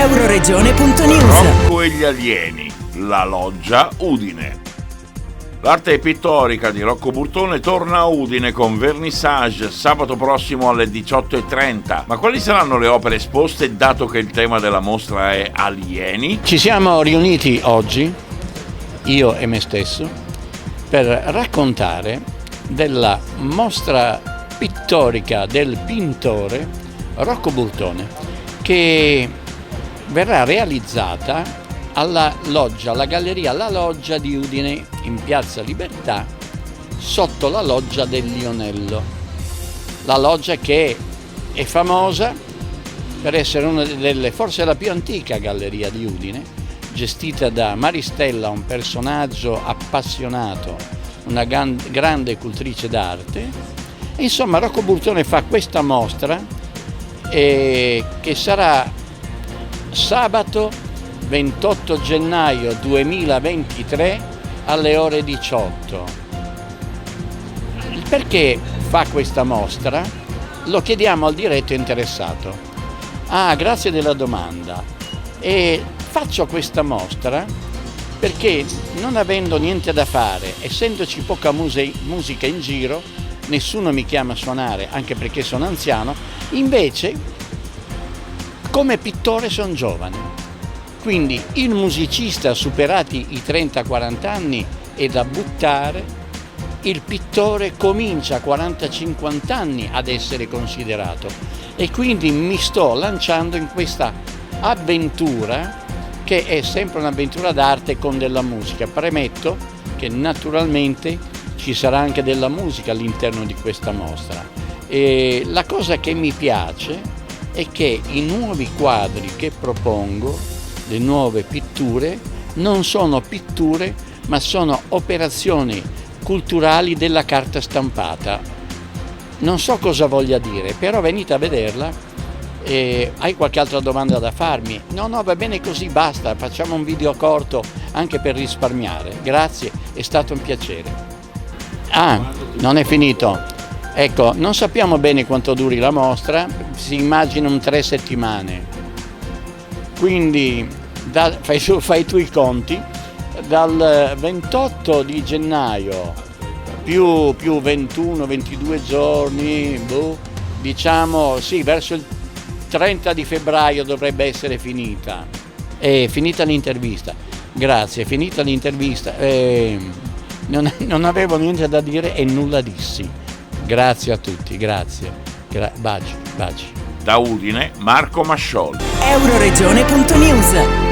Euroregione.news. Rocco e gli alieni, la loggia Udine. L'arte pittorica di Rocco Burtone torna a Udine con vernissage sabato prossimo alle 18:30. Ma quali saranno le opere esposte dato che il tema della mostra è alieni? Ci siamo riuniti oggi, io e me stesso, per raccontare della mostra pittorica del pintore Rocco Burtone, che verrà realizzata alla galleria La Loggia di Udine, in Piazza Libertà, sotto la loggia del Lionello. La loggia che è famosa per essere una delle, forse la più antica galleria di Udine, gestita da Maristella, un personaggio appassionato, una grande cultrice d'arte. Insomma, Rocco Burtone fa questa mostra che sarà sabato 28 gennaio 2023 alle ore 18. Il perché fa questa mostra lo chiediamo al diretto interessato. Grazie della domanda. E faccio questa mostra perché, non avendo niente da fare, essendoci poca musica in giro, nessuno mi chiama a suonare, anche perché sono anziano, invece come pittore sono giovane. Quindi il musicista superati i 30-40 anni è da buttare, il pittore comincia a 40-50 anni ad essere considerato, e quindi mi sto lanciando in questa avventura che è sempre un'avventura d'arte con della musica. Premetto che naturalmente ci sarà anche della musica all'interno di questa mostra, e la cosa che mi piace è che i nuovi quadri che propongo, le nuove pitture, non sono pitture ma sono operazioni culturali della carta stampata. Non so cosa voglia dire, però venite a vederla. Hai qualche altra domanda da farmi? No, va bene così, basta, facciamo un video corto anche per risparmiare. Grazie, è stato un piacere. Non è finito. Ecco, non sappiamo bene quanto duri la mostra, si immagina 3 settimane. Quindi fai tu i conti, dal 28 di gennaio più 21-22 giorni, diciamo sì, verso il 30 di febbraio dovrebbe essere finita. È finita l'intervista. Grazie, è finita l'intervista. Non avevo niente da dire e nulla dissi. Grazie a tutti, grazie. Baci. Da Udine, Marco Mascioli. Euroregione.news.